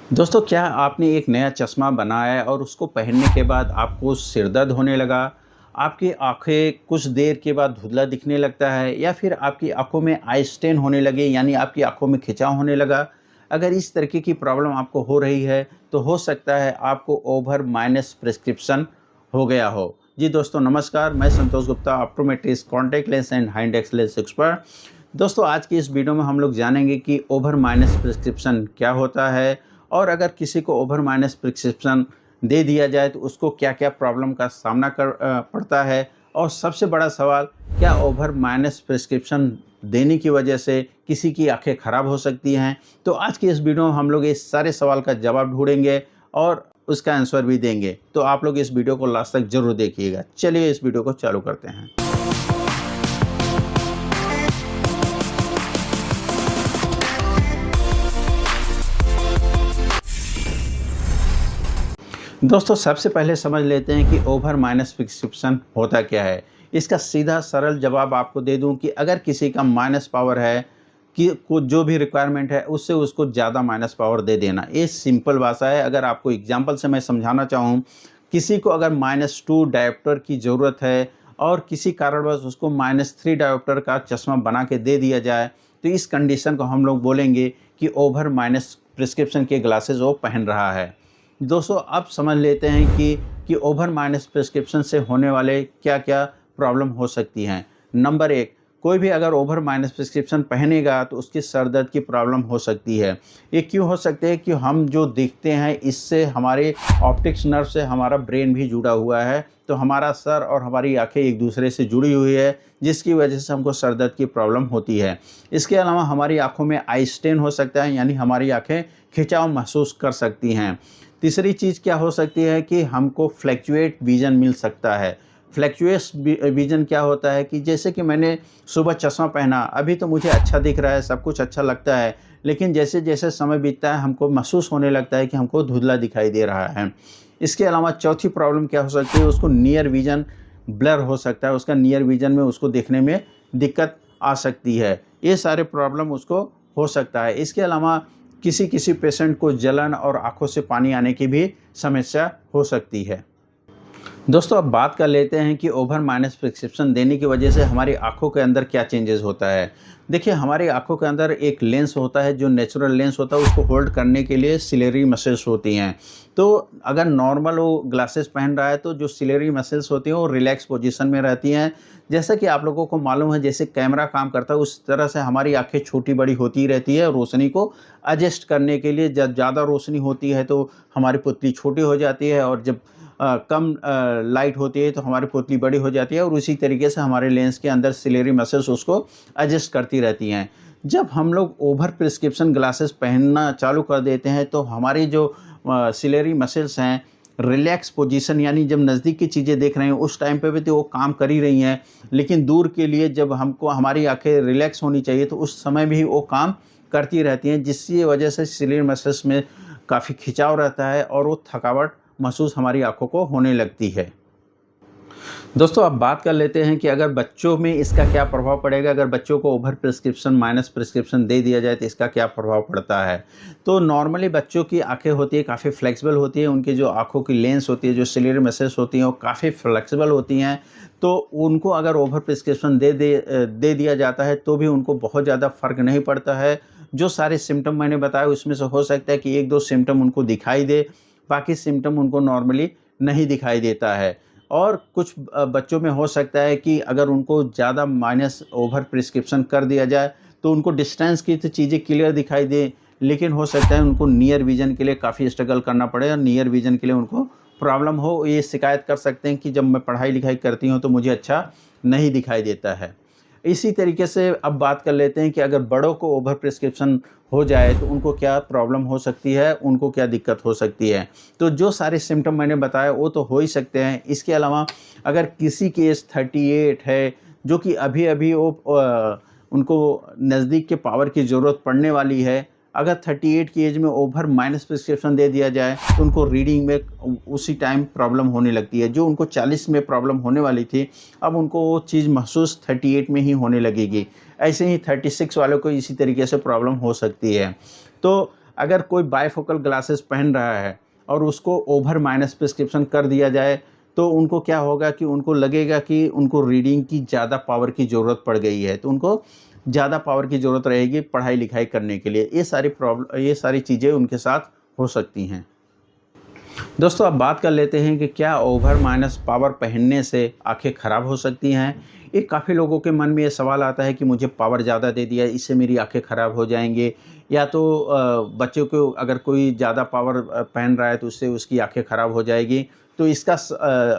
दोस्तों, क्या आपने एक नया चश्मा बनाया और उसको पहनने के बाद आपको सिर दर्द होने लगा, आपकी आँखें कुछ देर के बाद धुंधला दिखने लगता है या फिर आपकी आँखों में आई स्ट्रेन होने लगे यानी आपकी आँखों में खिंचाव होने लगा? अगर इस तरीके की प्रॉब्लम आपको हो रही है, तो हो सकता है आपको ओवर माइनस प्रिस्क्रिप्शन हो गया हो। जी दोस्तों नमस्कार, मैं Santosh Gupta, optometrist, contact lens and high index lens expert. दोस्तों आज की इस वीडियो में हम लोग जानेंगे कि ओवर माइनस प्रिस्क्रिप्शन क्या होता है और अगर किसी को ओवर माइनस प्रिस्क्रिप्शन दे दिया जाए तो उसको क्या-क्या प्रॉब्लम का सामना पड़ता है और सबसे बड़ा सवाल, क्या ओवर माइनस प्रिस्क्रिप्शन देने की वजह से किसी की आँखें खराब हो सकती हैं? तो आज की इस वीडियो में हम लोग इस सारे सवाल का जवाब ढूँढेंगे और उसका आंसर भी देंगे। तो आप लोग इस वीडियो को लास्ट तक ज़रूर देखिएगा। चलिए इस वीडियो को चालू करते हैं। दोस्तों सबसे पहले समझ लेते हैं कि ओवर माइनस प्रिस्क्रिप्शन होता क्या है। इसका सीधा सरल जवाब आपको दे दूं कि अगर किसी का माइनस पावर है कि को जो भी रिक्वायरमेंट है उससे उसको ज़्यादा माइनस पावर दे देना। ये सिंपल भाषा है। अगर आपको एग्जांपल से मैं समझाना चाहूँ, किसी को अगर -2 डायोप्टर की ज़रूरत है और किसी कारणवश उसको -3 डायोप्टर का चश्मा बना के दे दिया जाए, तो इस कंडीशन को हम लोग बोलेंगे कि ओवर माइनस प्रिस्क्रिप्शन के ग्लासेस वो पहन रहा है। दोस्तों अब समझ लेते हैं कि ओवर माइनस प्रिस्क्रिप्शन से होने वाले क्या-क्या प्रॉब्लम हो सकती हैं। नंबर 1, कोई भी अगर ओवर माइनस प्रिस्क्रिप्शन पहनेगा तो उसकी सर दर्द की प्रॉब्लम हो सकती है। ये क्यों हो सकते हैं कि हम जो देखते हैं इससे हमारे ऑप्टिक्स नर्व से हमारा ब्रेन भी जुड़ा हुआ है, तो हमारा सर और हमारी आँखें एक दूसरे से जुड़ी हुई है, जिसकी वजह से हमको सर दर्द की प्रॉब्लम होती है। इसके अलावा हमारी आँखों में आई स्ट्रेन हो सकता है, यानी हमारी आँखें खिंचाव महसूस कर सकती हैं। तीसरी चीज़ क्या हो सकती है कि हमको फ्लैक्चुएट विज़न मिल सकता है। फ्लैक्चुएस विज़न क्या होता है कि जैसे कि मैंने सुबह चश्मा पहना, अभी तो मुझे अच्छा दिख रहा है, सब कुछ अच्छा लगता है, लेकिन जैसे-जैसे समय बीतता है हमको महसूस होने लगता है कि हमको धुंधला दिखाई दे रहा है। इसके अलावा चौथी प्रॉब्लम क्या हो सकती है, उसको नियर विज़न ब्लर हो सकता है, उसका नियर विज़न में उसको देखने में दिक्कत आ सकती है। ये सारे प्रॉब्लम उसको हो सकता है। इसके अलावा किसी-किसी पेशेंट को जलन और आँखों से पानी आने की भी समस्या हो सकती है। दोस्तों अब बात कर लेते हैं कि ओवर माइनस प्रिस्क्रिप्शन देने की वजह से हमारी आँखों के अंदर क्या चेंजेस होता है। देखिए हमारी आँखों के अंदर एक लेंस होता है, जो नेचुरल लेंस होता है, उसको होल्ड करने के लिए सिलेरी मसल्स होती हैं। तो अगर नॉर्मल वो ग्लासेस पहन रहा है तो जो सिलेरी मसल्स होती हैं वो रिलैक्स पोजीशन में रहती हैं। जैसा कि आप लोगों को मालूम है, जैसे कैमरा काम करता है उस तरह से हमारी आँखें छोटी-बड़ी होती रहती है रोशनी को एडजस्ट करने के लिए। जब ज़्यादा रोशनी होती है तो हमारी पुतली छोटी हो जाती है और जब कम लाइट होती है तो हमारी पुतली बड़ी हो जाती है और उसी तरीके से हमारे लेंस के अंदर सिलेरी मसल्स उसको एडजस्ट करती रहती हैं। जब हम लोग ओवर प्रिस्क्रिप्शन ग्लासेस पहनना चालू कर देते हैं तो हमारी जो सिलेरी मसल्स हैं, रिलैक्स पोजीशन यानी जब नज़दीक की चीज़ें देख रहे हैं उस टाइम पे भी तो वो काम कर ही रही हैं, लेकिन दूर के लिए जब हमको हमारी आँखें रिलैक्स होनी चाहिए तो उस समय भी वो काम करती रहती हैं, जिसकी वजह से सिलेरी मसल्स में काफ़ी खिंचाव रहता है और वो थकावट महसूस हमारी आँखों को होने लगती है। दोस्तों अब बात कर लेते हैं कि अगर बच्चों में इसका क्या प्रभाव पड़ेगा, अगर बच्चों को ओवर प्रिस्क्रिप्शन माइनस प्रिस्क्रिप्शन दे दिया जाए तो इसका क्या प्रभाव पड़ता है। तो नॉर्मली बच्चों की आँखें होती है काफ़ी फ्लेक्सिबल होती है, उनकी जो आँखों की लेंस होती है, जो सिलेरी मसल्स होती हैं वो काफ़ी फ्लेक्सिबल होती हैं। तो उनको अगर ओवर प्रिस्क्रिप्शन दे दिया जाता है तो भी उनको बहुत ज़्यादा फ़र्क नहीं पड़ता है। जो सारे सिम्पटम मैंने बताए उसमें से हो सकता है कि 1-2 सिम्पटम उनको दिखाई दे, बाकी सिम्पटम उनको नॉर्मली नहीं दिखाई देता है। और कुछ बच्चों में हो सकता है कि अगर उनको ज़्यादा माइनस ओवर प्रिस्क्रिप्शन कर दिया जाए तो उनको डिस्टेंस की तो चीज़ें क्लियर दिखाई दें, लेकिन हो सकता है उनको नियर विज़न के लिए काफ़ी स्ट्रगल करना पड़े और नियर विज़न के लिए उनको प्रॉब्लम हो। ये शिकायत कर सकते हैं कि जब मैं पढ़ाई-लिखाई करती हूँ तो मुझे अच्छा नहीं दिखाई देता है। इसी तरीके से अब बात कर लेते हैं कि अगर बड़ों को ओवर प्रिस्क्रिप्शन हो जाए तो उनको क्या प्रॉब्लम हो सकती है, उनको क्या दिक्कत हो सकती है। तो जो सारे सिम्पटम मैंने बताए वो तो हो ही सकते हैं। इसके अलावा अगर किसी की एज 38 है, जो कि अभी-अभी उनको नज़दीक के पावर की ज़रूरत पड़ने वाली है, अगर 38 की एज में ओवर माइनस प्रिस्क्रिप्शन दे दिया जाए तो उनको रीडिंग में उसी टाइम प्रॉब्लम होने लगती है। जो उनको 40 में प्रॉब्लम होने वाली थी, अब उनको वो चीज़ महसूस 38 में ही होने लगेगी। ऐसे ही 36 वालों को इसी तरीके से प्रॉब्लम हो सकती है। तो अगर कोई बायफोकल ग्लासेस पहन रहा है और उसको ओवर माइनस प्रिस्क्रिप्शन कर दिया जाए तो उनको क्या होगा कि उनको लगेगा कि उनको रीडिंग की ज़्यादा पावर की ज़रूरत पड़ गई है, तो उनको ज़्यादा पावर की ज़रूरत रहेगी पढ़ाई लिखाई करने के लिए। ये सारी चीज़ें उनके साथ हो सकती हैं। दोस्तों, अब बात कर लेते हैं कि क्या ओवर माइनस पावर पहनने से आँखें ख़राब हो सकती हैं? ये काफ़ी लोगों के मन में ये सवाल आता है कि मुझे पावर ज़्यादा दे दिया, इससे मेरी आँखें ख़राब हो जाएँगी, या तो बच्चों को अगर कोई ज़्यादा पावर पहन रहा है तो उससे उसकी आँखें ख़राब हो जाएगी। तो इसका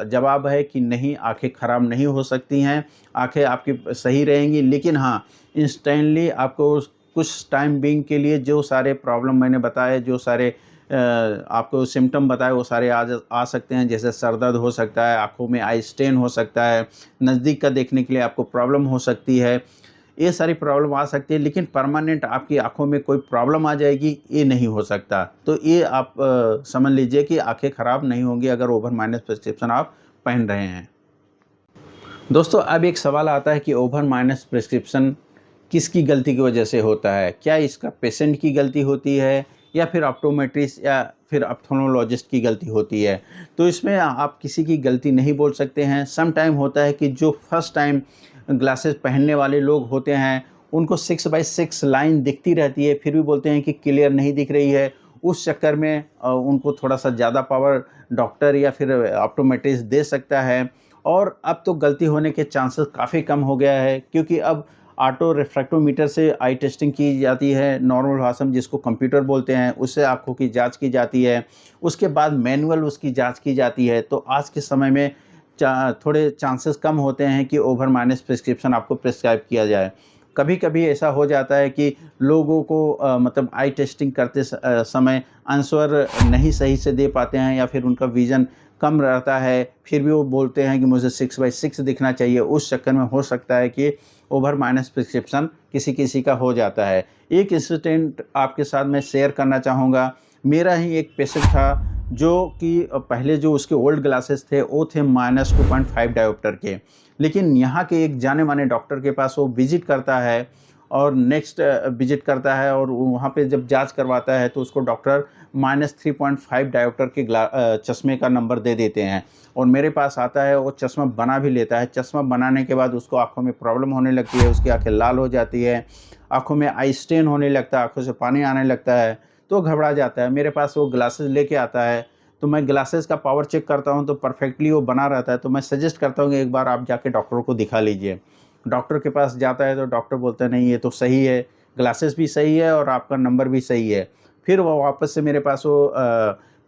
जवाब है कि नहीं, आँखें ख़राब नहीं हो सकती हैं, आँखें आपकी सही रहेंगी, लेकिन हाँ, इंस्टेंटली आपको कुछ टाइम बीइंग के लिए जो सारे प्रॉब्लम मैंने बताए, जो सारे आपको सिम्पटम बताए, वो सारे आ सकते हैं। जैसे सर दर्द हो सकता है, आँखों में आई स्ट्रेन हो सकता है, नज़दीक का देखने के लिए आपको प्रॉब्लम हो सकती है। ये सारी प्रॉब्लम आ सकती है, लेकिन परमानेंट आपकी आँखों में कोई प्रॉब्लम आ जाएगी, ये नहीं हो सकता। तो ये आप समझ लीजिए कि आँखें ख़राब नहीं होंगी अगर ओवर माइनस प्रिस्क्रिप्शन आप पहन रहे हैं। दोस्तों, अब एक सवाल आता है कि ओवर माइनस प्रिस्क्रिप्शन किसकी गलती की वजह से होता है? क्या इसका पेशेंट की गलती होती है, या फिर ऑप्टोमेट्रिस्ट या फिर ऑप्थेल्मोलॉजिस्ट की गलती होती है? तो इसमें आप किसी की गलती नहीं बोल सकते हैं। सम टाइम होता है कि जो फर्स्ट टाइम ग्लासेस पहनने वाले लोग होते हैं, उनको 6/6 लाइन दिखती रहती है, फिर भी बोलते हैं कि क्लियर नहीं दिख रही है। उस चक्कर में उनको थोड़ा-सा ज़्यादा पावर डॉक्टर या फिर ऑप्टोमेट्रिस्ट दे सकता है। और अब तो गलती होने के चांसेस काफ़ी कम हो गया है, क्योंकि अब ऑटो रिफ्रैक्टोमीटर से आई टेस्टिंग की जाती है, नॉर्मल भाषा में जिसको कंप्यूटर बोलते हैं, उससे आँखों की जांच की जाती है। उसके बाद मैनुअल उसकी जांच की जाती है। तो आज के समय में थोड़े चांसेस कम होते हैं कि ओवर माइनस प्रिस्क्रिप्शन आपको प्रिस्क्राइब किया जाए। कभी-कभी ऐसा हो जाता है कि लोगों को मतलब आई टेस्टिंग करते समय आंसर नहीं सही से दे पाते हैं, या फिर उनका विज़न कम रहता है, फिर भी वो बोलते हैं कि मुझे 6/6 दिखना चाहिए। उस चक्कर में हो सकता है कि ओवर माइनस प्रिस्क्रिप्शन किसी-किसी का हो जाता है। एक इंसिडेंट आपके साथ मैं शेयर करना चाहूँगा। मेरा ही एक पेशेंट था जो कि पहले जो उसके ओल्ड ग्लासेस थे वो थे -2.5 डायोप्टर के। लेकिन यहाँ के एक जाने-माने डॉक्टर के पास वो विज़िट करता है, और नेक्स्ट विज़िट करता है, और वहाँ पे जब जाँच करवाता है तो उसको डॉक्टर -3.5 डायोप्टर के चश्मे का नंबर दे देते हैं, और मेरे पास आता है, वो चश्मा बना भी लेता है। चश्मा बनाने के बाद उसको आँखों में प्रॉब्लम होने लगती है, उसकी आँखें लाल हो जाती है, आँखों में आई स्ट्रेन होने लगता है, आँखों से पानी आने लगता है, तो घबरा जाता है। मेरे पास वो ग्लासेस लेके आता है, तो मैं ग्लासेस का पावर चेक करता हूँ तो परफेक्टली वो बना रहता है। तो मैं सजेस्ट करता हूँ कि एक बार आप जाके डॉक्टर को दिखा लीजिए। डॉक्टर के पास जाता है तो डॉक्टर बोलता है नहीं, ये तो सही है, ग्लासेस भी सही है और आपका नंबर भी सही है। फिर वो वापस से मेरे पास वो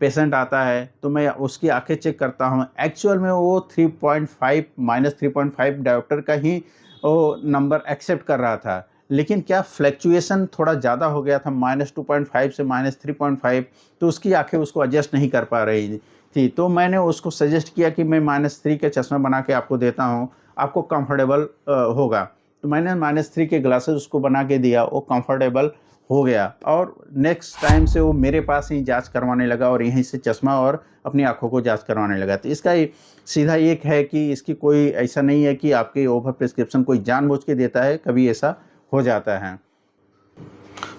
पेशेंट आता है, तो मैं उसकी आँखें चेक करता हूँ। एक्चुअल में वो 3.5 -3.5 डायोप्टर का ही वो नंबर एक्सेप्ट कर रहा था। लेकिन क्या फ्लक्चुएशन थोड़ा ज़्यादा हो गया था, -2.5 से -3.5, तो उसकी आँखें उसको एडजस्ट नहीं कर पा रही थी। तो मैंने उसको सजेस्ट किया कि मैं -3 के चश्मा बना के आपको देता हूँ, आपको कंफर्टेबल होगा। तो मैंने -3 के ग्लासेस उसको बना के दिया, वो कंफर्टेबल हो गया, और नेक्स्ट टाइम से वो मेरे पास ही जाँच करवाने लगा, और यहीं से चश्मा और अपनी आँखों को जाँच करवाने लगा। तो इसका सीधा एक है कि इसकी कोई ऐसा नहीं है कि आपके ओवर प्रिस्क्रिप्शन कोई जानबूझ के देता है, कभी ऐसा हो जाता है।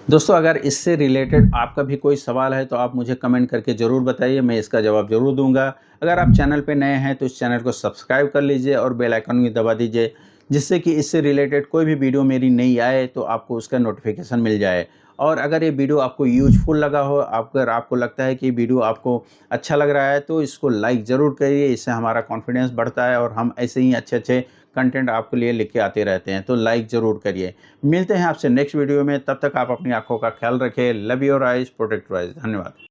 दोस्तों, अगर इससे रिलेटेड आपका भी कोई सवाल है तो आप मुझे कमेंट करके ज़रूर बताइए, मैं इसका जवाब ज़रूर दूँगा। अगर आप चैनल पे नए हैं तो इस चैनल को सब्सक्राइब कर लीजिए और बेल आइकन भी दबा दीजिए, जिससे कि इससे रिलेटेड कोई भी वीडियो मेरी नई आए तो आपको उसका नोटिफिकेशन मिल जाए। और अगर ये वीडियो आपको यूज़फुल लगा हो, अगर आपको लगता है कि वीडियो आपको अच्छा लग रहा है, तो इसको लाइक ज़रूर करिए, इससे हमारा कॉन्फिडेंस बढ़ता है और हम ऐसे ही अच्छे-अच्छे कंटेंट आपके लिए लेके आते रहते हैं। तो लाइक ज़रूर करिए। मिलते हैं आपसे नेक्स्ट वीडियो में, तब तक आप अपनी आँखों का ख्याल रखें। Love your eyes, protect your eyes. धन्यवाद।